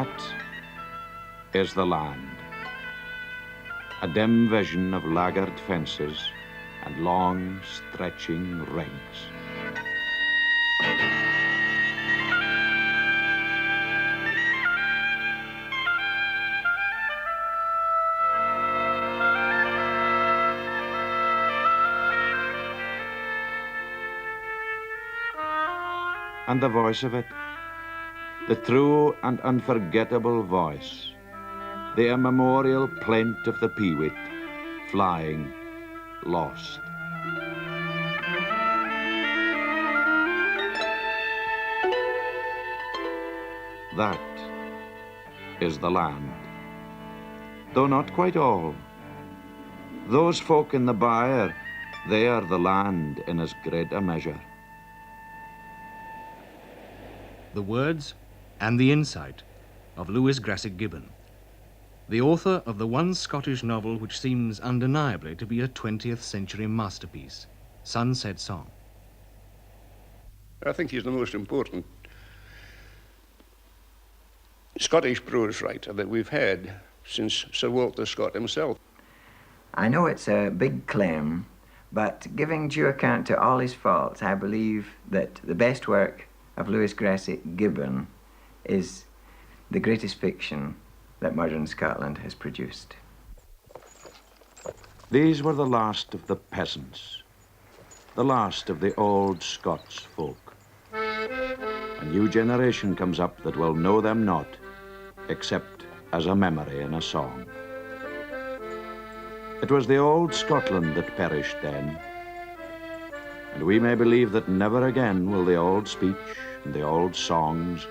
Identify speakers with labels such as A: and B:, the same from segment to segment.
A: That is the land. A dim vision of laggard fences and long, stretching rings. And the voice of it, the true and unforgettable voice, the immemorial plaint of the peewit, flying, lost. That is the land, though not quite all. Those folk in the byre, they are the land in as great a measure.
B: The words and the insight of Lewis Grassic Gibbon, the author of the one Scottish novel which seems undeniably to be a 20th century masterpiece, Sunset Song.
C: I think he's the most important Scottish prose writer that we've had since Sir Walter Scott himself.
D: I know it's a big claim, but giving due account to all his faults, I believe that the best work of Lewis Grassic Gibbon is the greatest fiction that modern Scotland has produced.
A: These were the last of the peasants, the last of the old Scots folk. A new generation comes up that will know them not, except as a memory in a song. It was the old Scotland that perished then, and we may believe that never again will the old speech and the old songs,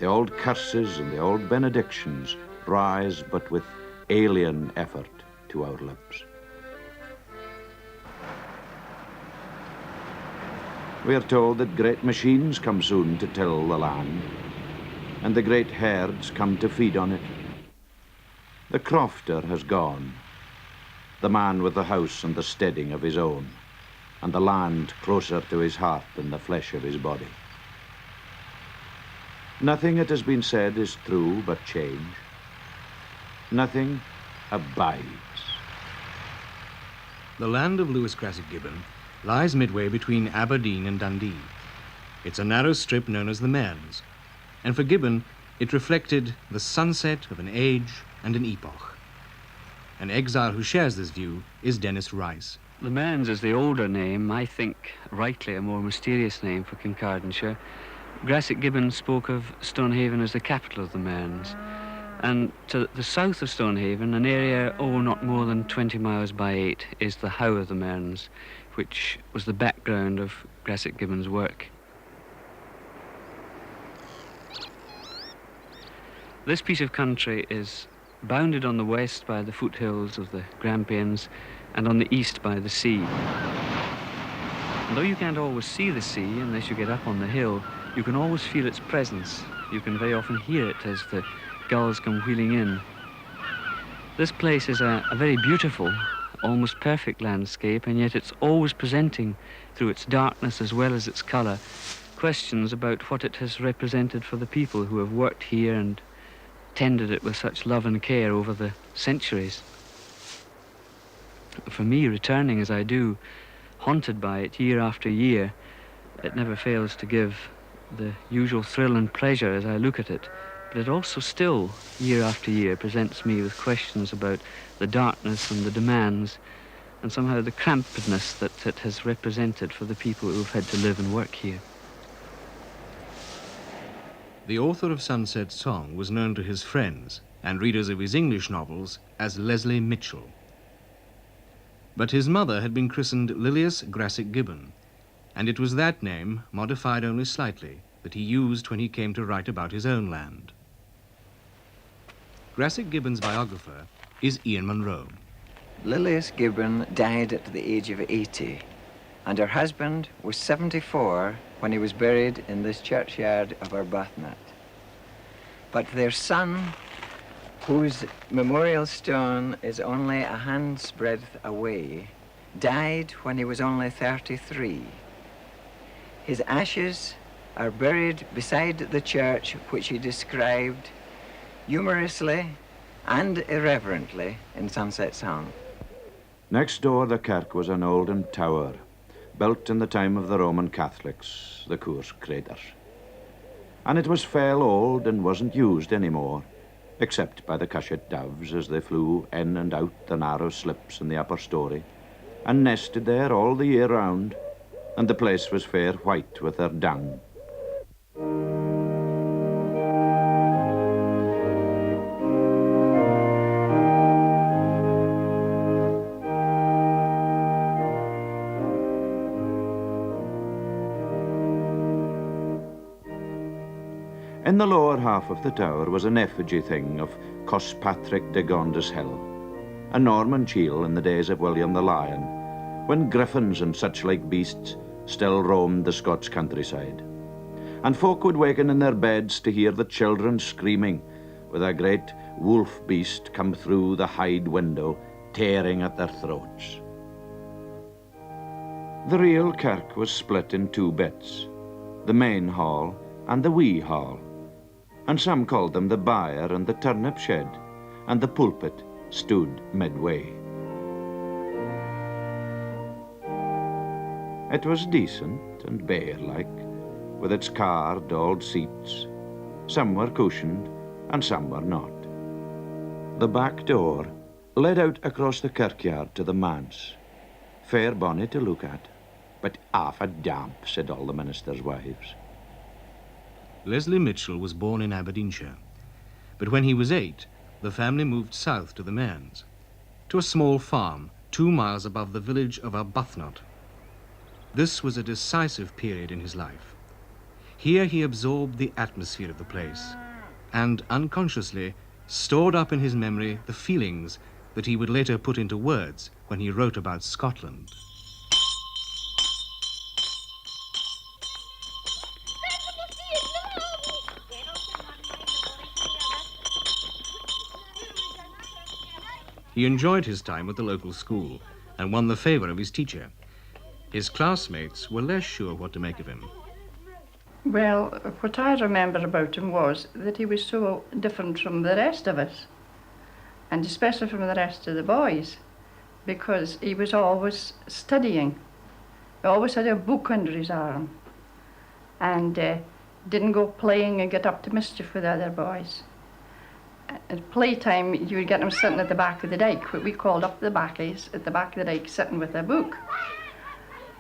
A: the old curses and the old benedictions rise but with alien effort to our lips. We are told that great machines come soon to till the land, and the great herds come to feed on it. The crofter has gone, the man with the house and the steading of his own, and the land closer to his heart than the flesh of his body. Nothing, it has been said, is true but change. Nothing abides.
B: The land of Lewis Grassic Gibbon lies midway between Aberdeen and Dundee. It's a narrow strip known as the Mearns, and for Gibbon it reflected the sunset of an age and an epoch. An exile who shares this view is Dennis Rice.
E: The Mearns is the older name, I think rightly a more mysterious name for Kincardineshire. Grassic Gibbon spoke of Stonehaven as the capital of the Mearns, and to the south of Stonehaven, an area, not more than 20 miles by 8, is the How of the Mearns, which was the background of Grassic Gibbon's work. This piece of country is bounded on the west by the foothills of the Grampians and on the east by the sea. And though you can't always see the sea unless you get up on the hill, you can always feel its presence. You can very often hear it as the gulls come wheeling in. This place is a very beautiful, almost perfect landscape, and yet it's always presenting, through its darkness as well as its colour, questions about what it has represented for the people who have worked here and tended it with such love and care over the centuries. For me, returning as I do, haunted by it year after year, it never fails to give the usual thrill and pleasure as I look at it, but it also still, year after year, presents me with questions about the darkness and the demands, and somehow the crampedness that it has represented for the people who've had to live and work here.
B: The author of Sunset Song was known to his friends and readers of his English novels as Leslie Mitchell. But his mother had been christened Lewis Grassic Gibbon, and it was that name, modified only slightly, that he used when he came to write about his own land. Grassic Gibbon's biographer is Ian Munro.
D: Lewis Gibbon died at the age of 80, and her husband was 74 when he was buried in this churchyard of Arbuthnot. But their son, whose memorial stone is only a hand's breadth away, died when he was only 33. His ashes are buried beside the church which he described humorously and irreverently in Sunset Song.
A: Next door the kirk was an olden tower, built in the time of the Roman Catholics, the Coors Creders. And it was fell old and wasn't used anymore, except by the cushat doves as they flew in and out the narrow slips in the upper story, and nested there all the year round, and the place was fair white with their dung. In the lower half of the tower was an effigy thing of Cospatrick de Gondeshill, a Norman chiel in the days of William the Lion, when griffins and such like beasts still roamed the Scots countryside. And folk would waken in their beds to hear the children screaming, with a great wolf beast come through the hide window, tearing at their throats. The real kirk was split in two bits, the main hall and the wee hall, and some called them the byre and the turnip shed, and the pulpit stood midway. It was decent and bare-like, with its carved old seats. Some were cushioned and some were not. The back door led out across the kirkyard to the manse. Fair bonny to look at, but half a damp, said all the ministers' wives.
B: Leslie Mitchell was born in Aberdeenshire, but when he was 8, the family moved south to the Mearns, to a small farm 2 miles above the village of Arbuthnot. This was a decisive period in his life. Here he absorbed the atmosphere of the place and unconsciously stored up in his memory the feelings that he would later put into words when he wrote about Scotland. He enjoyed his time at the local school and won the favour of his teacher. His classmates were less sure what to make of him.
F: Well, what I remember about him was that he was so different from the rest of us, and especially from the rest of the boys, because he was always studying. He always had a book under his arm, and didn't go playing and get up to mischief with other boys. At playtime, you would get him sitting at the back of the dike, what we called up the backies, at the back of the dike, sitting with a book.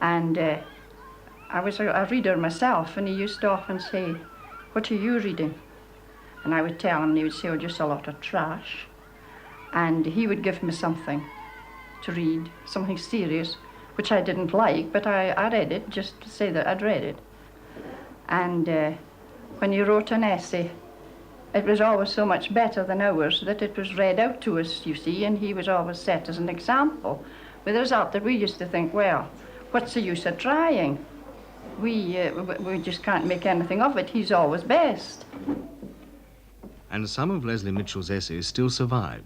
F: And I was a reader myself, and he used to often say, "What are you reading?" And I would tell him, and he would say, "Oh, just a lot of trash." And he would give me something to read, something serious, which I didn't like, but I read it just to say that I'd read it. And when he wrote an essay, it was always so much better than ours that it was read out to us, you see, and he was always set as an example, with the result that we used to think, well, what's the use of trying? We just can't make anything of it. He's always best.
B: And some of Leslie Mitchell's essays still survive.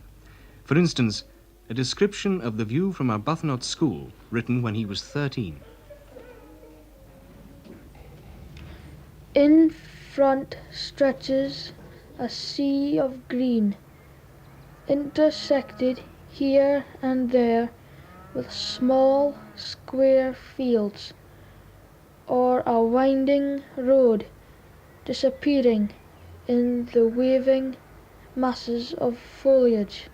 B: For instance, a description of the view from Arbuthnot School, written when he was 13.
G: In front stretches a sea of green, intersected here and there with small square fields, or a winding road disappearing in the waving masses of foliage.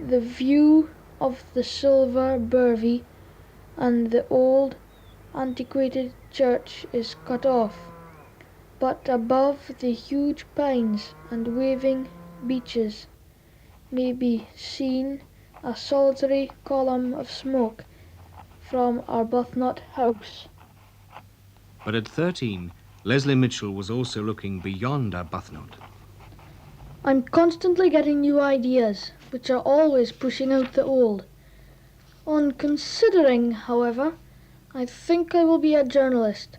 G: The view of the silver Burvey and the old antiquated church is cut off, but above the huge pines and waving beeches may be seen a solitary column of smoke from Arbuthnot House.
B: But at 13, Leslie Mitchell was also looking beyond Arbuthnot.
G: I'm constantly getting new ideas, which are always pushing out the old. On considering, however, I think I will be a journalist,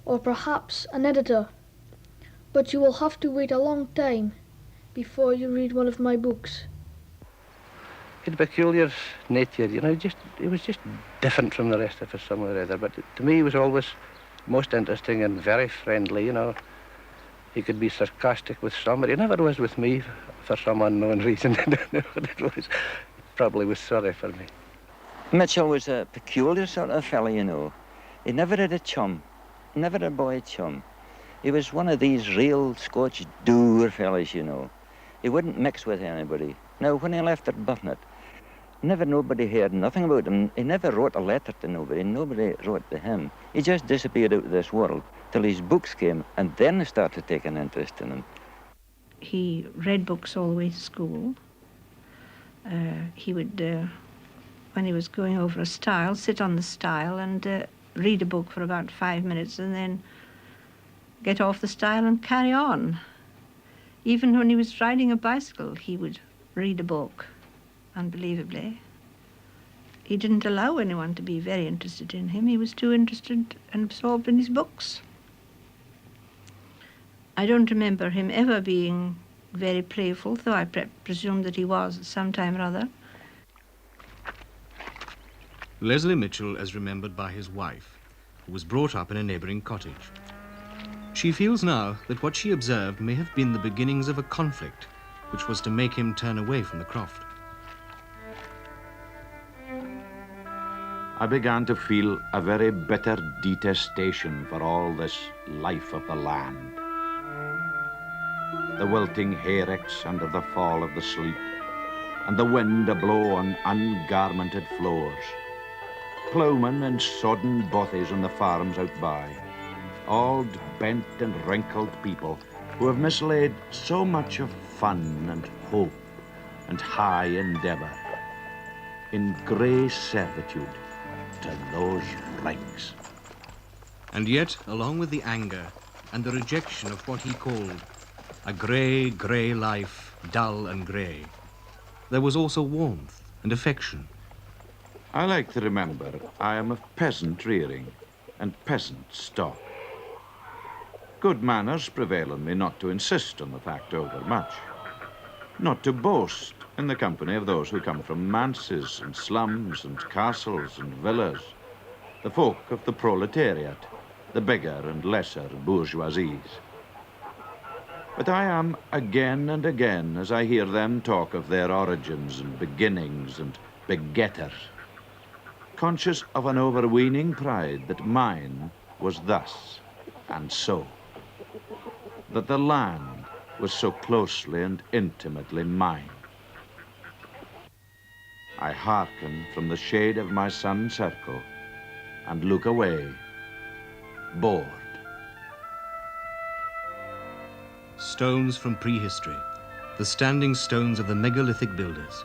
G: or perhaps an editor. But you will have to wait a long time before you read one of my books.
C: He had a peculiar nature, you know, he was just different from the rest of us some way or other. But to me, he was always most interesting and very friendly, you know. He could be sarcastic with some, but he never was with me for some unknown reason. I don't know what it was. Probably was sorry for me.
D: Mitchell was a peculiar sort of fellow, you know. He never had a chum, never a boy chum. He was one of these real Scotch dour fellows, you know. He wouldn't mix with anybody. Now, when he left Arbuthnot, never nobody heard nothing about him. He never wrote a letter to nobody. Nobody wrote to him. He just disappeared out of this world till his books came, and then I started taking interest in him.
F: He read books all the way to school. He would, when he was going over a stile, sit on the stile and read a book for about 5 minutes and then get off the stile and carry on. Even when he was riding a bicycle, he would read a book, unbelievably. He didn't allow anyone to be very interested in him. He was too interested and absorbed in his books. I don't remember him ever being very playful, though I presume that he was at some time or other.
B: Leslie Mitchell as remembered by his wife, who was brought up in a neighbouring cottage. She feels now that what she observed may have been the beginnings of a conflict which was to make him turn away from the croft.
A: I began to feel a very bitter detestation for all this life of the land. The wilting hayricks under the fall of the sleet, and the wind a-blow on ungarmented floors, ploughmen and sodden bothies on the farms out by, old, bent and wrinkled people who have mislaid so much of fun and hope and high endeavour in grey servitude to those ranks.
B: And yet, along with the anger and the rejection of what he called a grey, grey life, dull and grey, there was also warmth and affection.
A: I like to remember I am of peasant rearing and peasant stock. Good manners prevail on me not to insist on the fact overmuch, not to boast in the company of those who come from manses and slums and castles and villas, the folk of the proletariat, the bigger and lesser bourgeoisies. But I am again and again, as I hear them talk of their origins and beginnings and begetters, conscious of an overweening pride that mine was thus and so, that the land was so closely and intimately mine. I hearken from the shade of my sun's circle and look away, bored.
B: Stones from prehistory, the standing stones of the megalithic builders.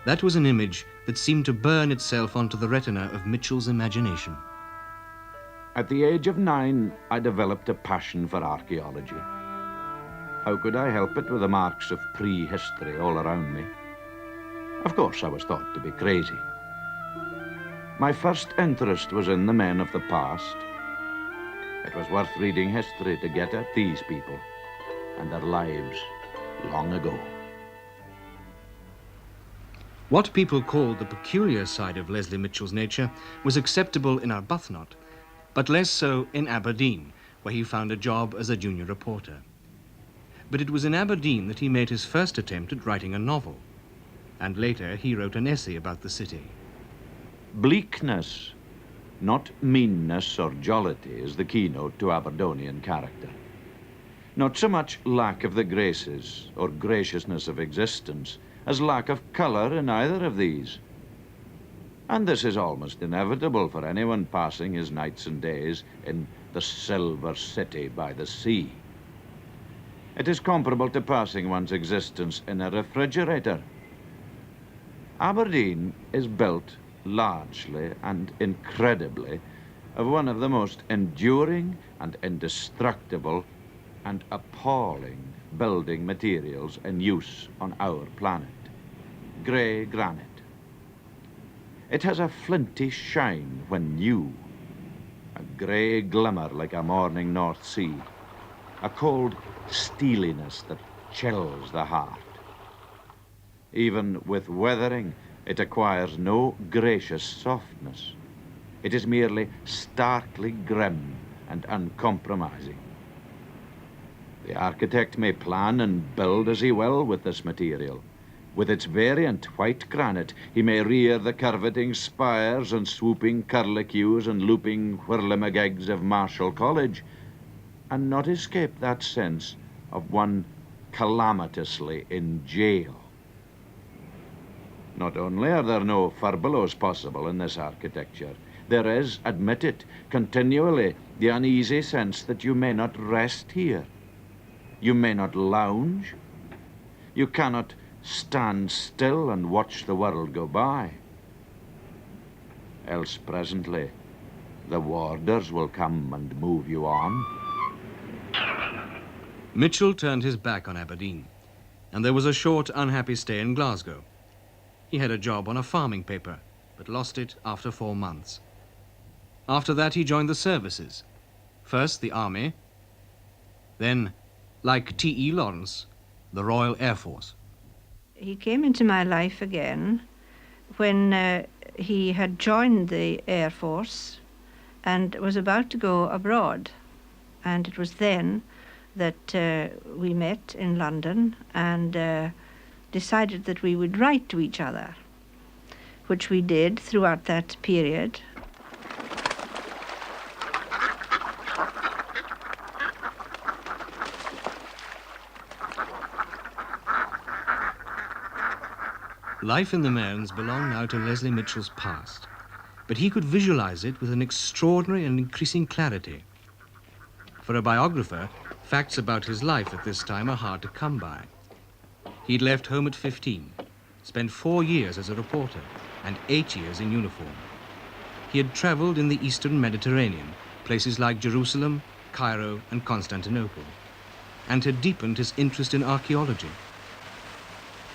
B: That was an image that seemed to burn itself onto the retina of Mitchell's imagination.
A: At the age of 9, I developed a passion for archaeology. How could I help it with the marks of prehistory all around me? Of course, I was thought to be crazy. My first interest was in the men of the past. It was worth reading history to get at these people and their lives long ago.
B: What people called the peculiar side of Leslie Mitchell's nature was acceptable in Arbuthnot, but less so in Aberdeen, where he found a job as a junior reporter. But it was in Aberdeen that he made his first attempt at writing a novel, and later he wrote an essay about the city.
A: Bleakness, not meanness or jollity, is the keynote to Aberdonian character. Not so much lack of the graces or graciousness of existence as lack of colour in either of these. And this is almost inevitable for anyone passing his nights and days in the silver city by the sea. It is comparable to passing one's existence in a refrigerator. Aberdeen is built largely and incredibly of one of the most enduring and indestructible and appalling building materials in use on our planet, grey granite. It has a flinty shine when new, a grey glimmer like a morning North Sea, a cold steeliness that chills the heart. Even with weathering, it acquires no gracious softness. It is merely starkly grim and uncompromising. The architect may plan and build as he will with this material. With its variant white granite, he may rear the curveting spires and swooping curlicues and looping whirlimagigs of Marischal College, and not escape that sense of one calamitously in jail. Not only are there no furbelows possible in this architecture, there is, admit it, continually the uneasy sense that you may not rest here. You may not lounge. You cannot stand still and watch the world go by. Else presently the warders will come and move you on.
B: Mitchell turned his back on Aberdeen, and there was a short, unhappy stay in Glasgow. He had a job on a farming paper, but lost it after 4 months. After that, he joined the services. First, the Army, then, like T.E. Lawrence, the Royal Air Force.
H: He came into my life again when he had joined the Air Force and was about to go abroad. And it was then that we met in London and decided that we would write to each other, which we did throughout that period.
B: Life in the Mearns belonged now to Leslie Mitchell's past, but he could visualize it with an extraordinary and increasing clarity. For a biographer, facts about his life at this time are hard to come by. He'd left home at 15, spent 4 years as a reporter, and 8 years in uniform. He had traveled in the Eastern Mediterranean, places like Jerusalem, Cairo, and Constantinople, and had deepened his interest in archaeology.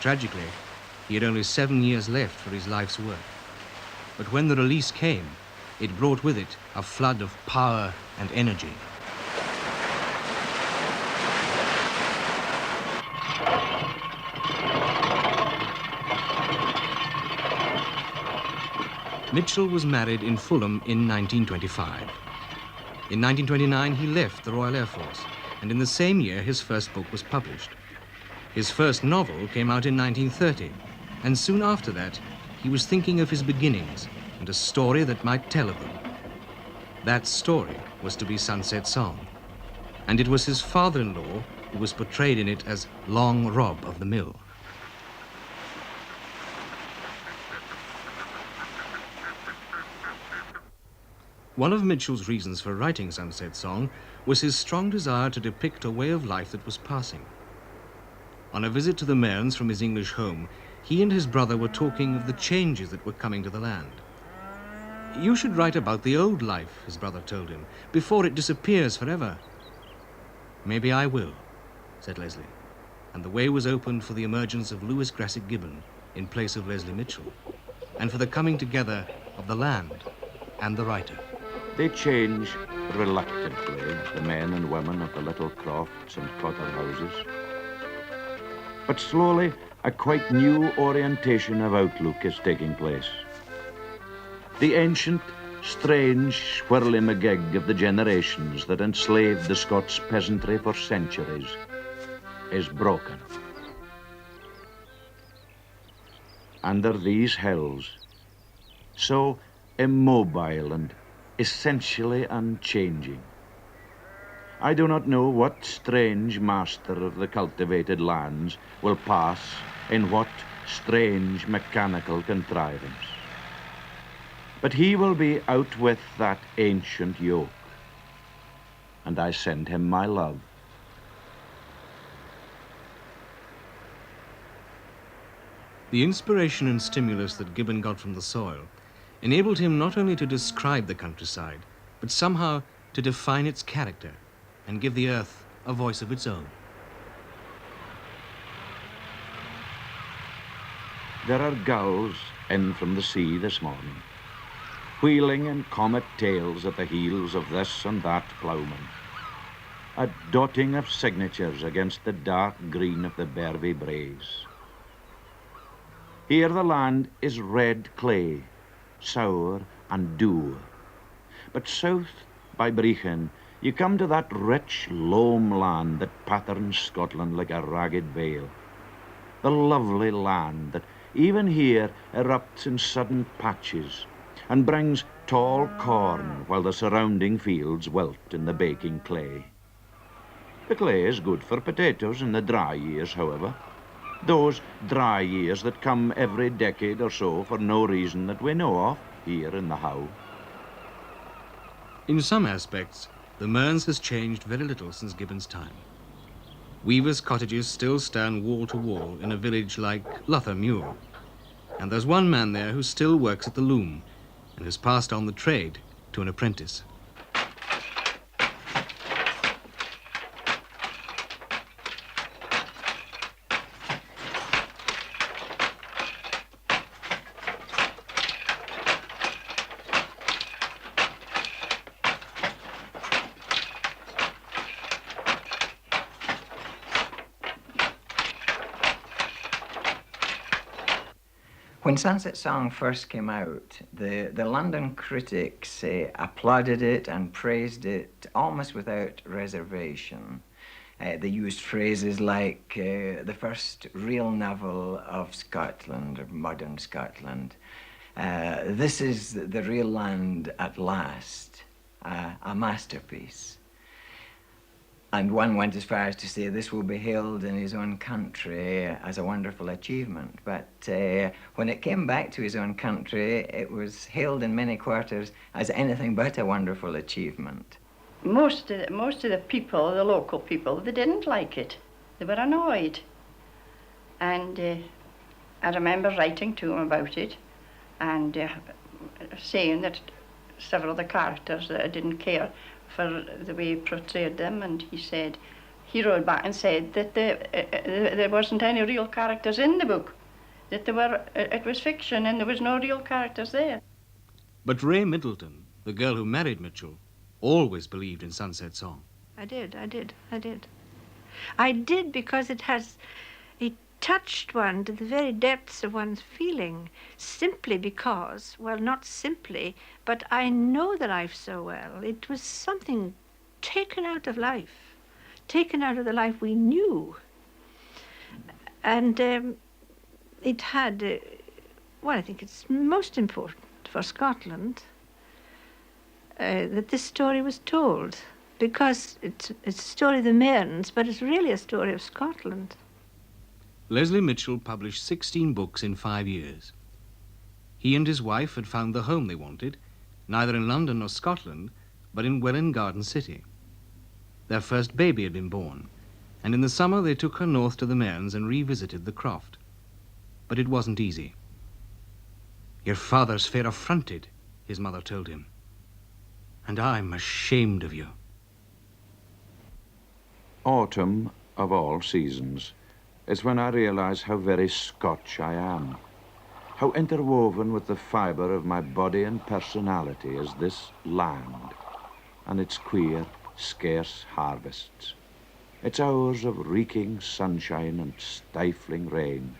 B: Tragically, he had only 7 years left for his life's work. But when the release came, it brought with it a flood of power and energy. Mitchell was married in Fulham in 1925. In 1929, he left the Royal Air Force, and in the same year, his first book was published. His first novel came out in 1930, and soon after that, he was thinking of his beginnings and a story that might tell of them. That story was to be Sunset Song, and it was his father-in-law who was portrayed in it as Long Rob of the Mill. One of Mitchell's reasons for writing Sunset Song was his strong desire to depict a way of life that was passing. On a visit to the Mearns from his English home, he and his brother were talking of the changes that were coming to the land. "You should write about the old life," his brother told him, "before it disappears forever." "Maybe I will," said Leslie, and the way was opened for the emergence of Lewis Grassic Gibbon in place of Leslie Mitchell, and for the coming together of the land and the writer.
A: They change reluctantly, the men and women of the little crofts and cotton houses. But slowly, a quite new orientation of outlook is taking place. The ancient, strange whirlimagig of the generations that enslaved the Scots peasantry for centuries is broken. Under these hills, so immobile and essentially unchanging, I do not know what strange master of the cultivated lands will pass in what strange mechanical contrivance. But he will be out with that ancient yoke, and I send him my love.
B: The inspiration and stimulus that Gibbon got from the soil enabled him not only to describe the countryside, but somehow to define its character and give the earth a voice of its own.
A: There are gulls in from the sea this morning, wheeling in comet tails at the heels of this and that ploughman, a dotting of signatures against the dark green of the Bervie braes. Here the land is red clay, sour and dour, but south by Brechin you come to that rich, loam land that patterns Scotland like a ragged veil. The lovely land that even here erupts in sudden patches and brings tall corn while the surrounding fields wilt in the baking clay. The clay is good for potatoes in the dry years, however. Those dry years that come every decade or so for no reason that we know of here in the How.
B: In some aspects, the Mearns has changed very little since Gibbon's time. Weavers' cottages still stand wall to wall in a village like Lothermuir, and there's one man there who still works at the loom and has passed on the trade to an apprentice.
D: When Sunset Song first came out, the London critics applauded it and praised it almost without reservation. They used phrases like the first real novel of Scotland, of modern Scotland. This is the real land at last, a masterpiece. And one went as far as to say this will be hailed in his own country as a wonderful achievement. But when it came back to his own country, it was hailed in many quarters as anything but a wonderful achievement.
F: Most of the people, the local people, they didn't like it. They were annoyed. And I remember writing to him about it and saying that several of the characters that I didn't care for the way he portrayed them, and he wrote back and said that there wasn't any real characters in the book, that it was fiction and there was no real characters there.
B: But Ray Middleton, the girl who married Mitchell, always believed in Sunset Song.
H: I did. I did because it touched one to the very depths of one's feeling, simply because, well, not simply, but I know the life so well. It was something taken out of life, taken out of the life we knew. And it had, well, I think it's most important for Scotland that this story was told, because it's a story of the Mearns, but it's really a story of Scotland.
B: Leslie Mitchell published 16 books in 5 years. He and his wife had found the home they wanted, neither in London nor Scotland, but in Welwyn Garden City. Their first baby had been born, and in the summer they took her north to the Mearns and revisited the croft. But it wasn't easy. "Your father's fair affronted," his mother told him, "and I'm ashamed of you."
A: Autumn, of all seasons, is when I realize how very Scotch I am. How interwoven with the fibre of my body and personality is this land and its queer, scarce harvests, its hours of reeking sunshine and stifling rain.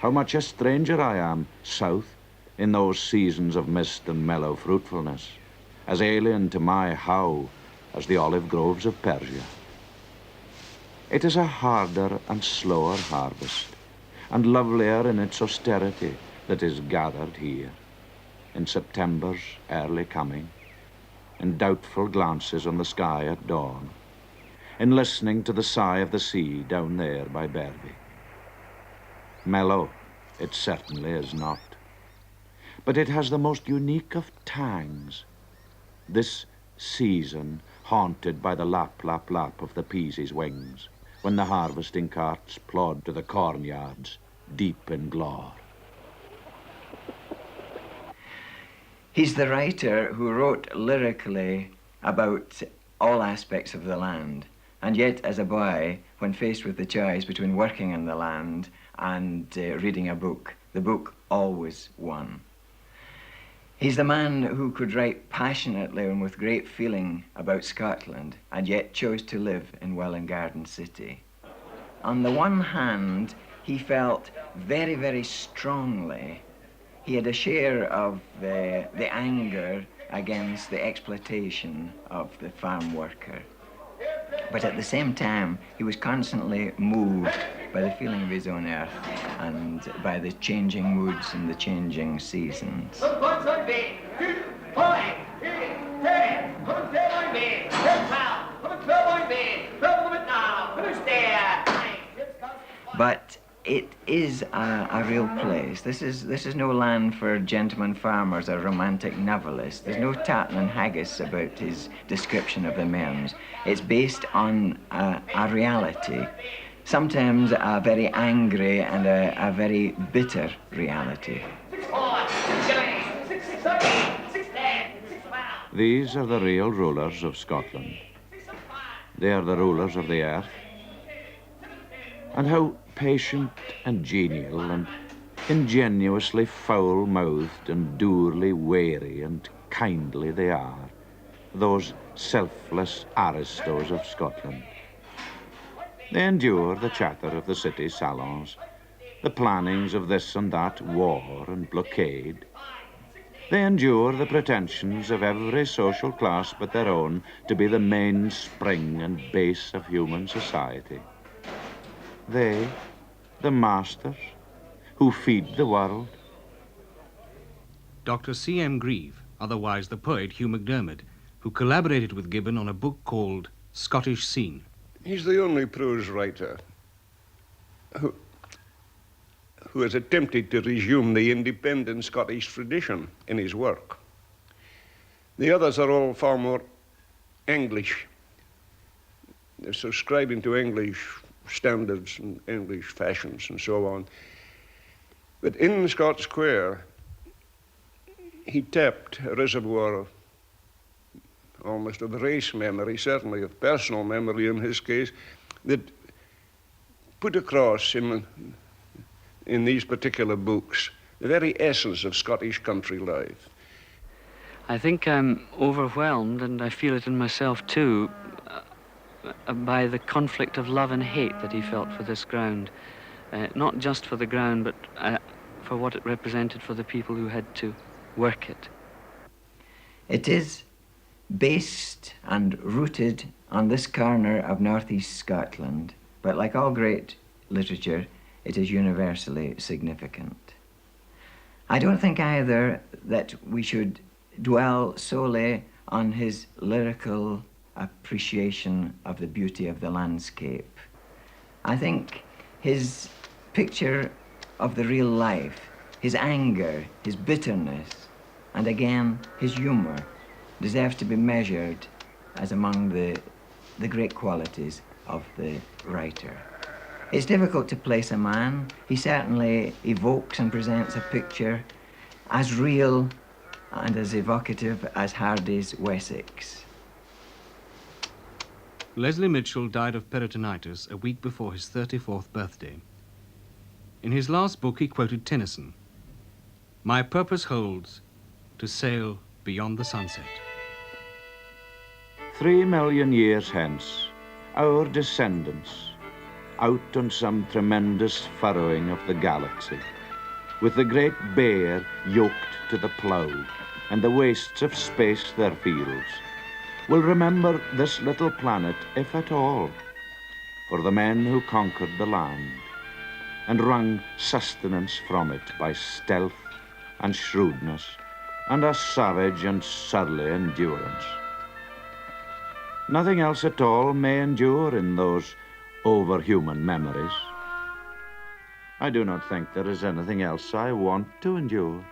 A: How much a stranger I am south in those seasons of mist and mellow fruitfulness, as alien to my How as the olive groves of Persia. It is a harder and slower harvest, and lovelier in its austerity, that is gathered here, in September's early coming, in doubtful glances on the sky at dawn, in listening to the sigh of the sea down there by Berby. Mellow it certainly is not, but it has the most unique of tangs. This season haunted by the lap, lap, lap of the Peasy's wings, when the harvesting carts plod to the cornyards deep in Glore.
D: He's the writer who wrote lyrically about all aspects of the land, and yet as a boy, when faced with the choice between working in the land and reading a book, the book always won. He's the man who could write passionately and with great feeling about Scotland, and yet chose to live in Welwyn Garden City. On the one hand, he felt very, very strongly. He had a share of the anger against the exploitation of the farm worker. But at the same time, he was constantly moved by the feeling of his own earth and by the changing moods and the changing seasons. But it is a real place. This is no land for gentlemen farmers or romantic novelists. There's no tartan and haggis about his description of the Mearns. It's based on a reality, sometimes a very angry and a very bitter reality.
A: These are the real rulers of Scotland. They are the rulers of the earth. And how patient and genial and ingenuously foul-mouthed and dourly wary and kindly they are, those selfless aristos of Scotland. They endure the chatter of the city salons, the plannings of this and that war and blockade. They endure the pretensions of every social class but their own to be the mainspring and base of human society. They, the masters, who feed the world.
B: Dr. C.M. Grieve, otherwise the poet Hugh MacDiarmid, who collaborated with Gibbon on a book called Scottish Scene.
I: He's the only prose writer who has attempted to resume the independent Scottish tradition in his work. The others are all far more English. They're subscribing to English standards and English fashions and so on. But in Scots Square, he tapped a reservoir almost of race memory, certainly of personal memory in his case, that put across in these particular books the very essence of Scottish country life.
E: I think I'm overwhelmed, and I feel it in myself too, by the conflict of love and hate that he felt for this ground. Not just for the ground, but for what it represented for the people who had to work it.
D: It is based and rooted on this corner of northeast Scotland, but like all great literature, it is universally significant. I don't think either that we should dwell solely on his lyrical appreciation of the beauty of the landscape. I think his picture of the real life, his anger, his bitterness, and again his humour deserves to be measured as among the great qualities of the writer. It's difficult to place a man. He certainly evokes and presents a picture as real and as evocative as Hardy's Wessex.
B: Leslie Mitchell died of peritonitis a week before his 34th birthday. In his last book, he quoted Tennyson, "My purpose holds to sail beyond the sunset."
A: 3 million years hence, our descendants, out on some tremendous furrowing of the galaxy, with the great bear yoked to the plough and the wastes of space their fields, will remember this little planet, if at all, for the men who conquered the land and wrung sustenance from it by stealth and shrewdness and a savage and surly endurance. Nothing else at all may endure in those overhuman memories. I do not think there is anything else I want to endure.